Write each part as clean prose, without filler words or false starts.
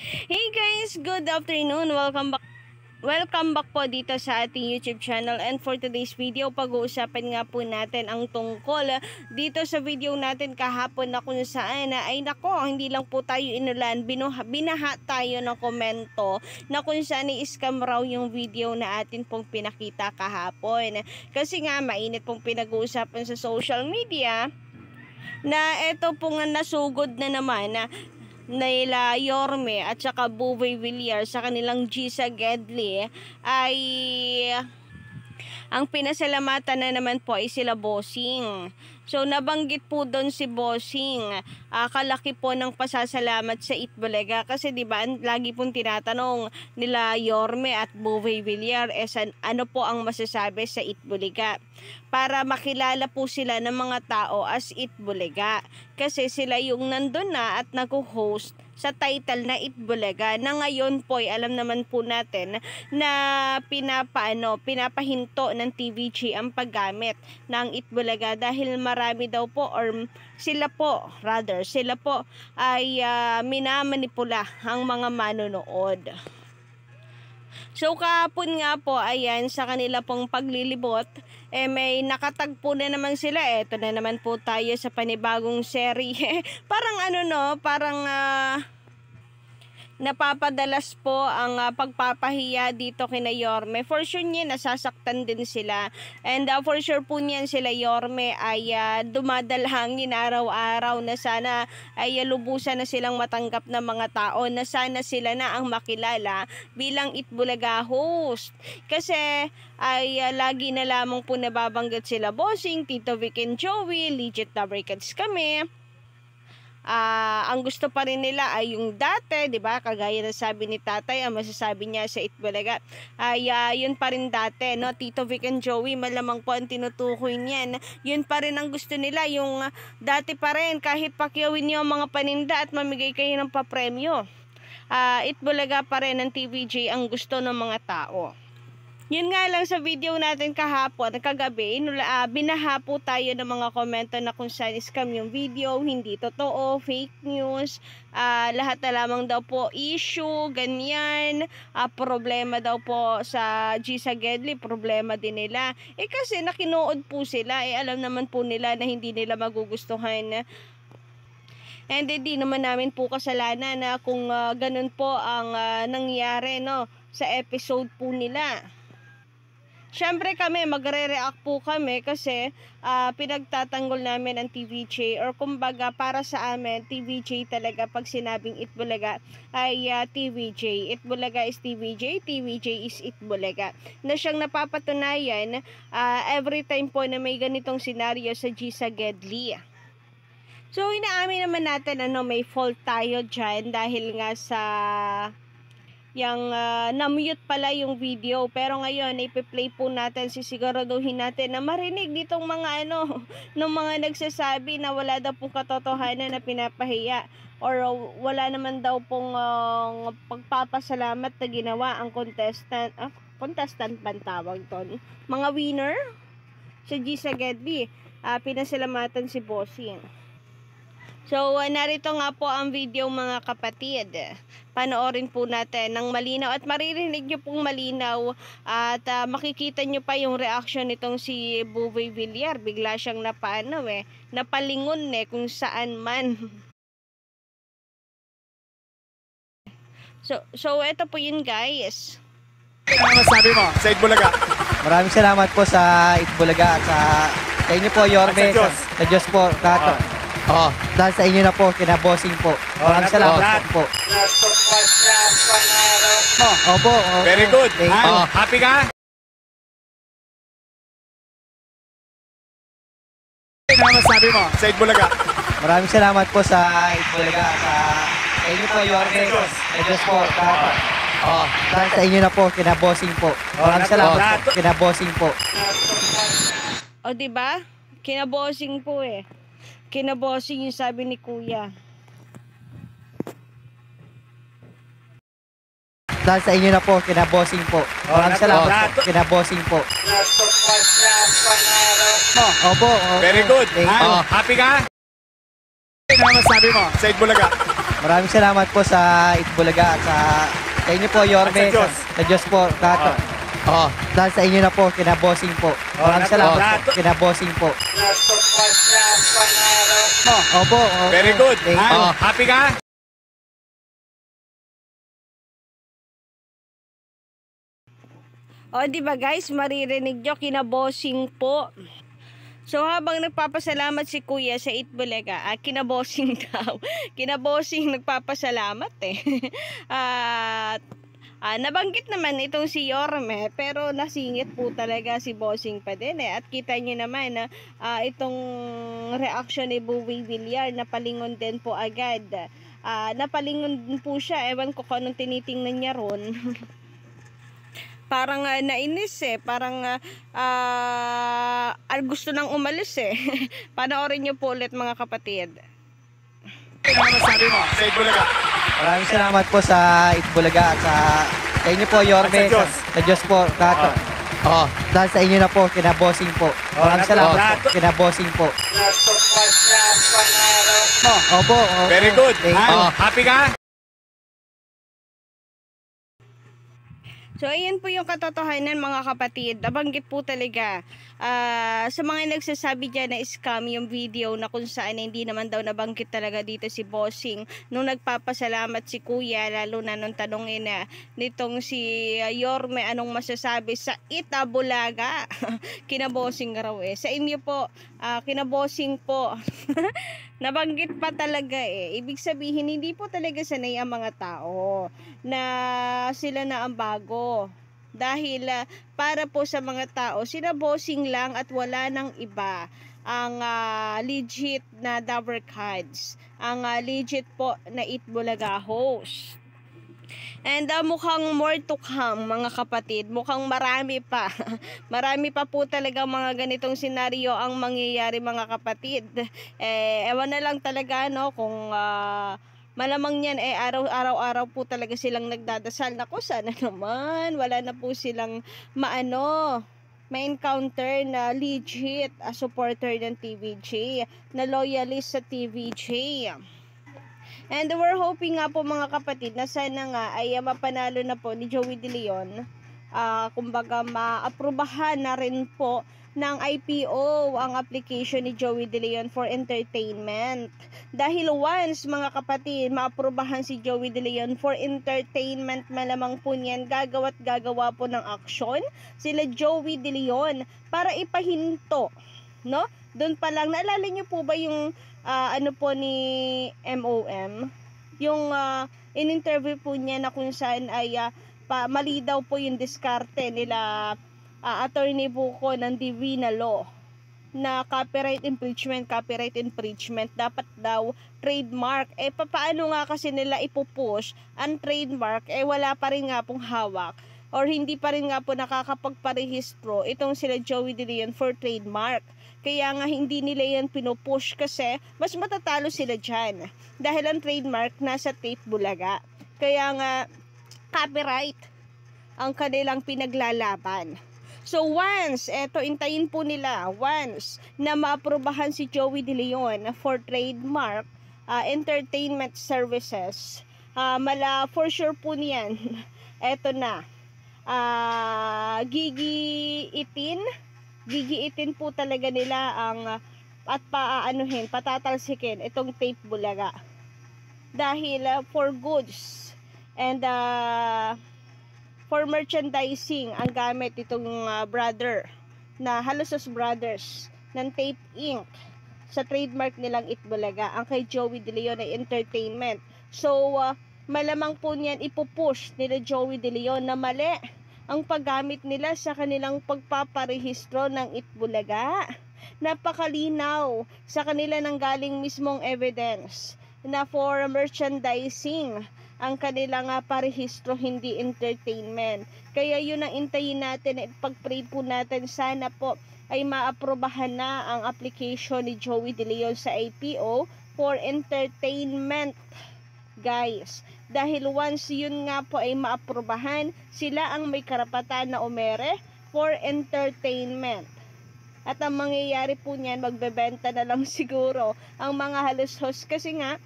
Hey guys, good afternoon. Welcome back po dito sa ating YouTube channel, and for today's video, pag-uusapan nga po natin ang tungkol dito sa video natin kahapon na kung saan ay nako, hindi lang po tayo inulan, binaha tayo ng komento na kung saan i-scam raw yung video na atin pong pinakita kahapon. Kasi nga mainit pong pinag-uusapan sa social media na eto pong nasugod na naman nila Yorme at saka Buvay Villar sa kanilang Gisa Gedli ay ang pinasalamatan na naman po ay sila Bossing. So nabanggit po doon si Bossing, kalaki po ng pasasalamat sa Itbulaga kasi 'di ba lagi pong tinatanong nila Yorme at Buvay Villar ano po ang masasabi sa Itbulaga para makilala po sila ng mga tao as Itbulaga kasi sila yung nandun na at nag-host sa title na Itbulaga na ngayon po ay alam naman po natin na pinapahinto ng TVG ang paggamit ng Itbulaga dahil marami daw po sila po ay minamanipula ang mga manonood. So kahapon nga po, ayan, sa kanila pong paglilibot, may nakatagpo na naman sila. Eto na naman po tayo sa panibagong serye. Parang napapadalas po ang pagpapahiya dito kina Yorme. For sure niya, nasasaktan din sila. And for sure po niyan sila Yorme ay dumadalangin araw-araw na sana ay lubusan na silang matanggap ng mga tao, na sana sila na ang makilala bilang Itbulaga host. Kasi ay lagi na lamang po nababanggit sila Bossing, Tito Vic and Joey, legit Tabrikats kami. Ang gusto pa rin nila ay yung dati, 'di ba? Kagaya ng sabi ni Tatay, ang masasabi niya sa Itbulaga ay yun pa rin dati, no? Tito Vic and Joey, malamang po ang tinutukoy niyan. Yun pa rin ang gusto nila, yung dati pa rin, kahit pakyawin niyo ang mga paninda at mamigay kayo ng papremyo. Itbulaga pa rin ng TVJ ang gusto ng mga tao. Yun nga lang sa video natin kahapon, kagabi, binaha po tayo ng mga komento na kung saan scam yung video, hindi totoo, fake news, lahat na lamang daw po issue, ganyan, problema daw po sa Gisa Gedli, problema din nila. Kasi nakinood po sila, alam naman po nila na hindi nila magugustuhan. And hindi naman namin po kasalanan na kung ganun po ang nangyari, no, sa episode po nila. Siyempre kami, magre-react po kami kasi pinagtatanggol namin ang TVJ, or kumbaga para sa amin, TVJ talaga pag sinabing Itbulaga ay TVJ. Itbulaga is TVJ, TVJ is Itbulaga. Na siyang napapatunayan every time po na may ganitong senaryo sa Gisa Gedli. So inaamin naman natin may fault tayo dyan dahil nga sa yung na-mute pala yung video, pero ngayon ipi-play po natin, sisiguraduhin natin na marinig ditong mga ng mga nagsasabi na wala daw pong katotohanan na pinapahiya or wala naman daw pong pagpapasalamat na ginawa ang contestant bang tawag ton, mga winner sa Gisa Gedli. Pinasalamatan si Bossing. So, narito nga po ang video mga kapatid. Panoorin po natin ng malinaw at maririnig nyo pong malinaw at makikita nyo pa yung reaction nitong si Buvay Villar. Bigla siyang napalingon kung saan man. So ito po yun guys. Ano masabi mo sa Itbulaga? Maraming salamat po sa Itbulaga at sa inyo po Yorme. Sa Diyos po. Dahil sa inyo na po, kina Bossing po. Maraming salamat po. Opo. Very good. Happy ka? Ano masabi mo sa Itbulaga? Maraming salamat po sa Itbulaga at sa inyo po Yorme. Sa Diyos po. Dahil sa inyo na po, kina Bossing po. Maraming salamat po, kina Bossing po. O diba? Kina Bossing po Kina Bossing yung sabi ni Kuya. Dahil sa inyo na po, kina Bossing po. Maraming salamat po, kina Bossing po. Opo. Very good. Happy ka? Ano masabi mo sa Itbulaga? Maraming salamat po sa Itbulaga at sa inyo po, Yorme. Sa Diyos. Sa Diyos po, Kato. Dahil sa inyo na po, kinabossing po. Maraming salamat po, kinabossing po. Opo. Very good. Thank you. Happy ka? O, di ba guys, maririnig nyo, kinabossing po. So, habang nagpapasalamat si Kuya sa Itbulaga, kinabossing daw. Kinabossing nagpapasalamat eh. At nabanggit naman itong si Yorme, pero nasingit po talaga si Bossing pa din eh. At kita nyo naman na itong reaction ni Bowie Villar, napalingon din po agad. Napalingon din po siya, ewan ko kung anong tinitingnan niya ron. Parang nainis eh, parang gusto nang umalis eh. Panoorin nyo po ulit mga kapatid. Ano masabi mo sa Itbulaga? Maraming salamat po sa Itbulaga at sa inyo po, Yorme. Sa Diyos. Sa Diyos po, Kato. Dahil sa inyo na po, kinabossing po. Maraming salamat po, kinabossing po. Opo. Very good. Thank you. Happy ka? So, ayan po yung katotohanan mga kapatid. Nabanggit po talaga sa mga nagsasabi dyan na scam yung video na kung saan hindi naman daw nabanggit talaga dito si Bossing. Nung nagpapasalamat si Kuya, lalo na nung tanongin na nitong si Yorme anong masasabi sa Itbulaga. Kinabossing raw eh. Sa inyo po, kinabossing po. Nabanggit pa talaga eh. Ibig sabihin, hindi po talaga sanay ang mga tao na sila na ang bago. Dahil para po sa mga tao, sila Bossing lang at wala nang iba ang legit na Dabber Cards. Ang legit po na Itbulaga host. And mukhang more to come mga kapatid. Mukhang marami pa. Marami pa po talaga mga ganitong senaryo ang mangyayari mga kapatid. Ewan na lang talaga no kung malamang yan araw-araw po talaga silang nagdadasal. Naku, sana naman wala na po silang ma-encounter na legit supporter ng TVJ, na loyalist sa TVJ. And we're hoping nga po mga kapatid na sana nga ay mapanalo na po ni Joey De Leon. Kumbaga maaprubahan na rin po ng IPO ang application ni Joey De Leon for entertainment. Dahil once mga kapatid maaprubahan si Joey De Leon for entertainment, malamang po niyan gagawa po ng aksyon sila Joey De Leon para ipahinto, no? Doon pa lang, naalala niyo po ba yung ano po ni MOM? Yung in-interview po niya na kung saan ay mali daw po yung diskarte nila Attorney Buko ng Divina Law na copyright infringement dapat daw trademark. Paano nga kasi nila ipupush ang trademark wala pa rin nga pong hawak or hindi pa rin nga po nakakapagparehistro itong sila Joey De Leon for trademark. Kaya nga hindi nila yan pinupush kasi mas matatalo sila dyan. Dahil ang trademark nasa Itbulaga. Kaya nga copyright ang kanilang pinaglalaban. So once, intayin po nila, once na maaprubahan si Joey De Leon for trademark entertainment services, for sure po niyan, na, gigiitin po talaga nila ang at patatalsikin itong Itbulaga. Dahil for goods and for merchandising ang gamit itong brother na Halosos Brothers ng Tape Inc. sa trademark nilang Itbulaga, ang kay Joey De Leon ay entertainment. So malamang po niyan ipupush nila Joey De Leon na mali ang paggamit nila sa kanilang pagpaparehistro ng Itbulaga. Napakalinaw sa kanila nang galing mismong evidence na for merchandising ang kanilang parehistro, hindi entertainment. Kaya yun ang intayin natin at pag-pray po natin sana po ay maaprobahan na ang application ni Joey De Leon sa IPO for entertainment, guys. Dahil once yun nga po ay maaprobahan, sila ang may karapatan na umere for entertainment. At ang mangyayari po niyan, magbebenta na lang siguro ang mga halos host kasi nga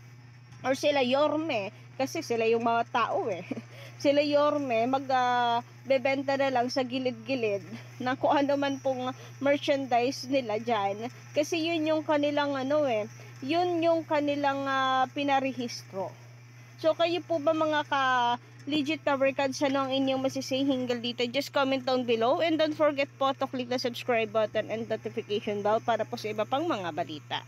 or sila Yorme, kasi sila yung mga tao sila Yorme bebenta na lang sa gilid-gilid ng kung ano man pong merchandise nila dyan, kasi yun yung kanilang yun yung kanilang pinarehistro. So kayo po ba mga legit cover cards, ano ang inyong masisay hinggil dito? Just comment down below, and don't forget po to click the subscribe button and notification bell para po sa iba pang mga balita.